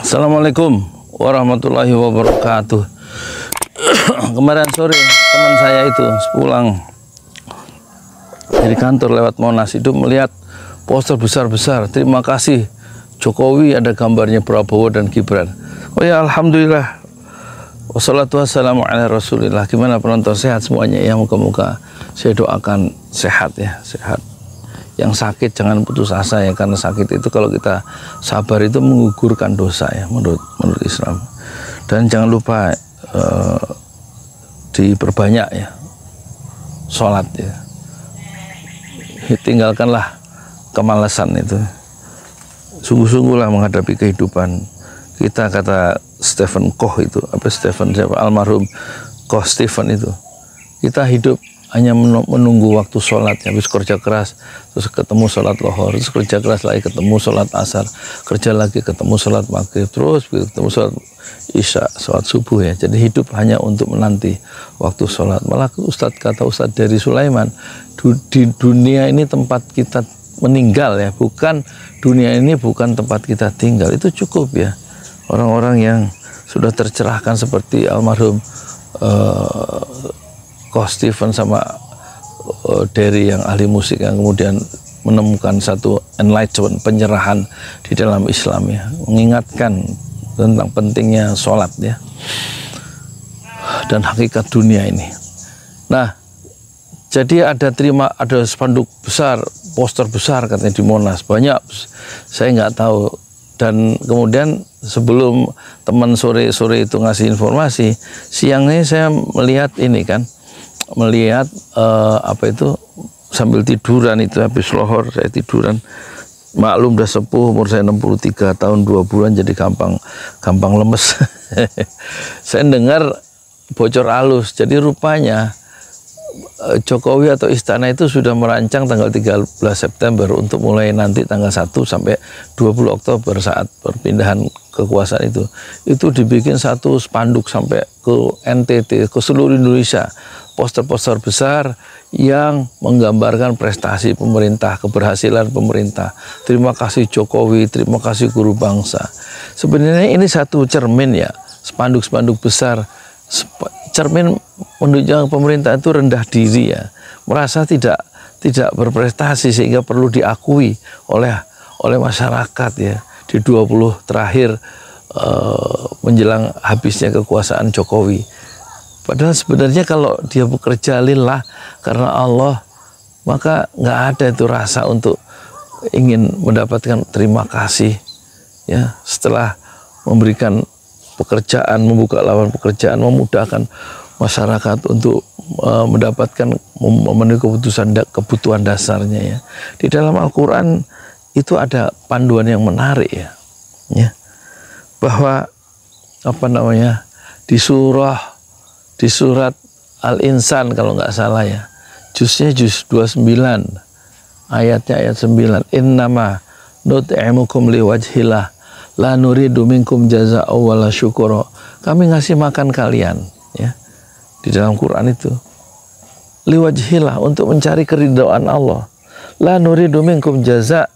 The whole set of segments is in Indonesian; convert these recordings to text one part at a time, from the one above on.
Assalamualaikum warahmatullahi wabarakatuh. Kemarin sore teman saya itu pulang dari kantor lewat Monas itu melihat poster besar-besar, terima kasih Jokowi, ada gambarnya Prabowo dan Gibran. Oh ya, alhamdulillah. Wassalatu wassalamu ala rasulillah. Gimana penonton, sehat semuanya ya? Moga-moga saya doakan sehat ya, sehat. Yang sakit jangan putus asa ya, karena sakit itu kalau kita sabar itu menggugurkan dosa ya, menurut Islam. Dan jangan lupa diperbanyak ya sholat ya, tinggalkanlah kemalasan itu, sungguh-sungguhlah menghadapi kehidupan kita. Kata Stephen Koch itu, almarhum Koch Stephen itu, kita hidup hanya menunggu waktu sholat. Habis kerja keras, terus ketemu sholat lohor, terus kerja keras lagi, ketemu sholat asar, kerja lagi, ketemu sholat maghrib, terus ketemu sholat isya, sholat subuh ya. Jadi hidup hanya untuk menanti waktu sholat. Malah kata Ustadz dari Sulaiman, di dunia ini tempat kita meninggal ya, bukan dunia ini bukan tempat kita tinggal. Itu cukup ya. Orang-orang yang sudah tercerahkan seperti almarhum Koch Stephen sama Derry yang ahli musik, yang kemudian menemukan satu enlightenment, penyerahan di dalam Islam ya, mengingatkan tentang pentingnya sholat ya dan hakikat dunia ini. Nah, jadi ada spanduk besar, poster besar katanya di Monas, banyak, saya nggak tahu. Dan kemudian sebelum teman sore-sore itu ngasih informasi, siangnya saya melihat ini kan, melihat sambil tiduran itu, habis lohor saya tiduran, maklum udah sepuh, umur saya 63 tahun 2 bulan, jadi gampang lemes. Saya dengar bocor halus, jadi rupanya Jokowi atau istana itu sudah merancang tanggal 13 September untuk mulai nanti tanggal 1 sampai 20 Oktober saat perpindahan kekuasaan itu dibikin satu spanduk sampai ke NTT, ke seluruh Indonesia, poster-poster besar yang menggambarkan prestasi pemerintah, keberhasilan pemerintah. Terima kasih Jokowi, terima kasih guru bangsa. Sebenarnya ini satu cermin ya, spanduk-spanduk besar, cermin menunjukkan pemerintah itu rendah diri ya, merasa tidak berprestasi sehingga perlu diakui oleh masyarakat ya di 20 terakhir menjelang habisnya kekuasaan Jokowi. Padahal sebenarnya kalau dia bekerja lillah karena Allah, maka nggak ada itu rasa untuk ingin mendapatkan terima kasih ya, setelah memberikan pekerjaan, membuka lapangan pekerjaan, memudahkan masyarakat untuk mendapatkan memenuhi kebutuhan dasarnya ya. Di dalam Al-Quran itu ada panduan yang menarik ya, bahwa di surat Al-Insan kalau nggak salah ya, juz 29 ayatnya ayat 9, innama nut'imukum liwajhillah la nuridu minkum jazaa'a wala syukura. Kami ngasih makan kalian ya, di dalam Quran itu liwajhillah, untuk mencari keridhaan Allah, la nuridu minkum jazaa,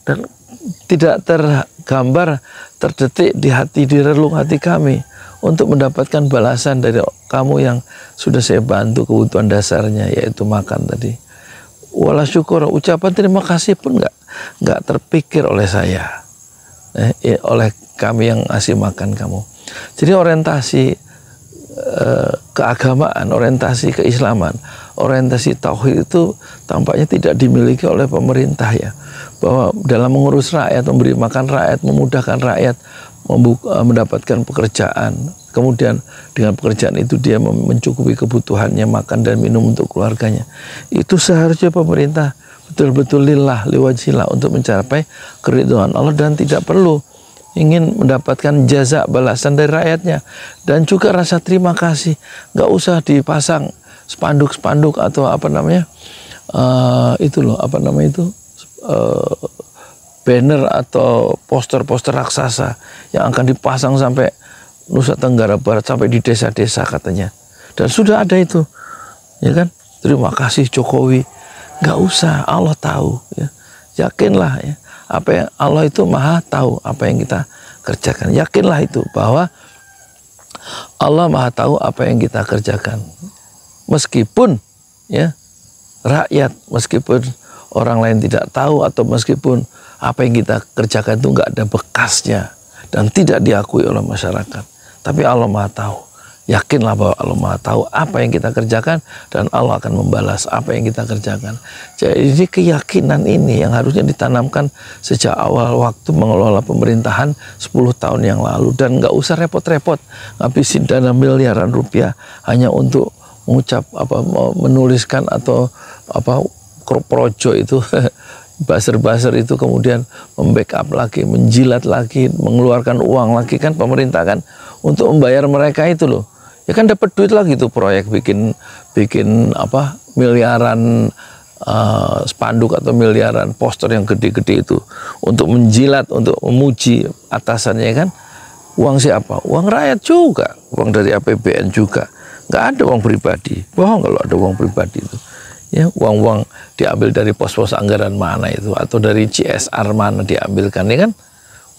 dan tidak tergambar, terdetik di relung hati kami untuk mendapatkan balasan dari kamu yang sudah saya bantu kebutuhan dasarnya, yaitu makan tadi. Wala syukur, ucapan terima kasih pun nggak terpikir oleh saya, oleh kami yang ngasih makan kamu. Jadi orientasi keagamaan, orientasi keislaman, orientasi tauhid itu tampaknya tidak dimiliki oleh pemerintah ya, bahwa dalam mengurus rakyat, memberi makan rakyat, memudahkan rakyat mendapatkan pekerjaan, kemudian dengan pekerjaan itu dia mencukupi kebutuhannya makan dan minum untuk keluarganya. Itu seharusnya pemerintah betul-betul lillah, liwajhillah, untuk mencapai keridhaan Allah dan tidak perlu ingin mendapatkan jaza, balasan dari rakyatnya, dan juga rasa terima kasih. Nggak usah dipasang spanduk-spanduk atau banner atau poster-poster raksasa yang akan dipasang sampai Nusa Tenggara Barat, sampai di desa-desa katanya. Dan sudah ada itu, ya kan? Terima kasih Jokowi. Nggak usah, Allah tahu ya. Yakinlah ya, apa yang Allah itu maha tahu apa yang kita kerjakan. Yakinlah itu bahwa Allah Maha tahu apa yang kita kerjakan. Meskipun ya rakyat, meskipun orang lain tidak tahu, atau meskipun apa yang kita kerjakan itu nggak ada bekasnya dan tidak diakui oleh masyarakat, tapi Allah Maha tahu. Yakinlah bahwa Allah Maha tahu apa yang kita kerjakan dan Allah akan membalas apa yang kita kerjakan. Jadi keyakinan ini yang harusnya ditanamkan sejak awal waktu mengelola pemerintahan 10 tahun yang lalu, dan nggak usah repot-repot ngabisin dana miliaran rupiah hanya untuk mengucap menuliskan atau projo itu buzzer-buzzer itu, kemudian membackup lagi, menjilat lagi, mengeluarkan uang lagi. Kan pemerintah kan untuk membayar mereka itu loh, ya kan dapat duit lagi tuh, proyek bikin miliaran spanduk atau miliaran poster yang gede-gede itu untuk menjilat, untuk memuji atasannya kan. Uang siapa? Uang rakyat juga, uang dari APBN juga, nggak ada uang pribadi. Bohong kalau ada uang pribadi itu. Ya, uang-uang diambil dari pos-pos anggaran mana itu, atau dari CSR mana diambilkan, ya kan?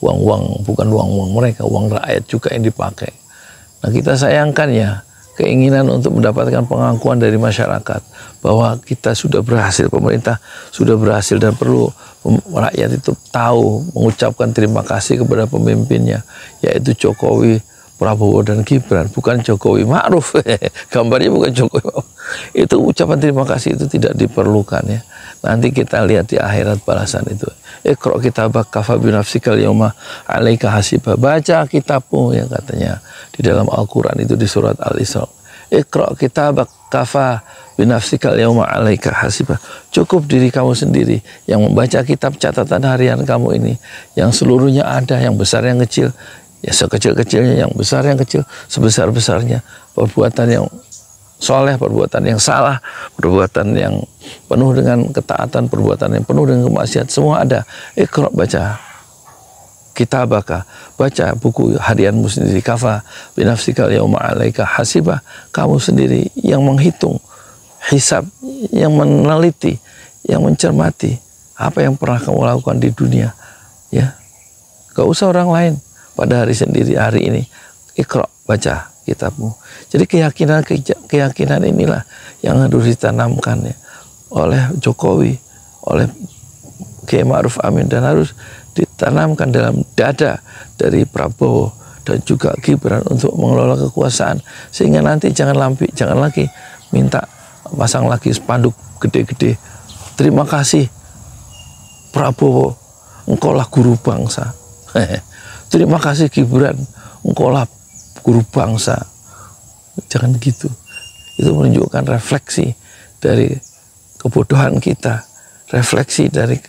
Uang-uang, bukan uang-uang mereka, uang rakyat juga yang dipakai. Nah, kita sayangkan ya keinginan untuk mendapatkan pengakuan dari masyarakat bahwa kita sudah berhasil, pemerintah sudah berhasil, dan perlu rakyat itu tahu mengucapkan terima kasih kepada pemimpinnya, yaitu Jokowi, Prabowo, dan Gibran, bukan Jokowi Ma'ruf. Gambarnya bukan Jokowi Ma'ruf. Itu ucapan terima kasih itu tidak diperlukan ya. Nanti kita lihat di akhirat balasan itu. Iqra kitabaka kafa binafsikal yauma 'alaika hasiba. Baca kitabmu ya, katanya di dalam Al-Qur'an itu di surat Al-Isra. Iqra kitabaka kafa binafsikal yauma 'alaika hasiba. Cukup diri kamu sendiri yang membaca kitab catatan harian kamu ini, yang seluruhnya ada, yang besar yang kecil, ya sekecil-kecilnya, yang besar yang kecil, sebesar-besarnya. Perbuatan yang soleh, perbuatan yang salah, perbuatan yang penuh dengan ketaatan, perbuatan yang penuh dengan kemaksiatan, semua ada. Iqra, baca kitabaka, baca buku harianmu sendiri. Kafa binafsikal yauma 'alaika hasiba. Kamu sendiri yang menghitung, hisab, yang meneliti, yang mencermati apa yang pernah kamu lakukan di dunia. Ya, gak usah orang lain. Pada hari sendiri, hari ini, Iqra, baca kitabmu. Jadi keyakinan inilah yang harus ditanamkan ya, oleh Jokowi, oleh Kiai Ma'ruf Amin, dan harus ditanamkan dalam dada dari Prabowo dan juga Gibran untuk mengelola kekuasaan, sehingga nanti jangan lagi minta pasang lagi spanduk gede-gede. Terima kasih Prabowo, engkaulah guru bangsa. Terima kasih Gibran, engkaulah guru bangsa. Jangan gitu. Itu menunjukkan refleksi dari kebodohan kita, refleksi dari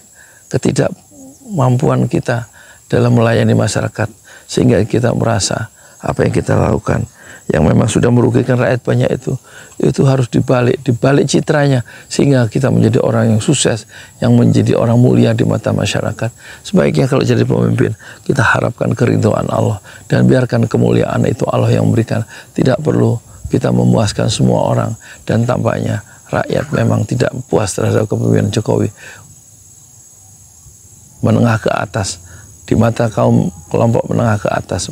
ketidakmampuan kita dalam melayani masyarakat, sehingga kita merasa apa yang kita lakukan yang memang sudah merugikan rakyat banyak itu harus dibalik citranya, sehingga kita menjadi orang yang sukses, yang menjadi orang mulia di mata masyarakat. Sebaiknya kalau jadi pemimpin, kita harapkan keridhaan Allah, dan biarkan kemuliaan itu Allah yang memberikan. Tidak perlu kita memuaskan semua orang, dan tampaknya rakyat memang tidak puas terhadap kepemimpinan Jokowi. Menengah ke atas, di mata kelompok menengah ke atas,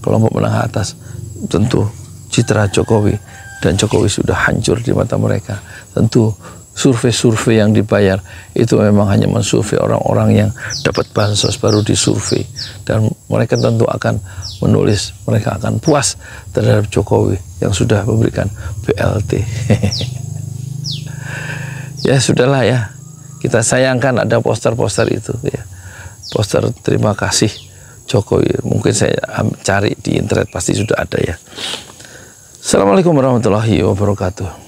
kelompok menengah atas, tentu citra Jokowi dan Jokowi sudah hancur di mata mereka. Tentu survei-survei yang dibayar itu memang hanya mensurvei orang-orang yang dapat bansos baru disurvei, dan mereka tentu akan menulis mereka akan puas terhadap Jokowi yang sudah memberikan BLT. Ya sudahlah ya, kita sayangkan ada poster-poster itu ya, poster terima kasih Jokowi. Mungkin saya cari di internet, pasti sudah ada ya. Assalamualaikum warahmatullahi wabarakatuh.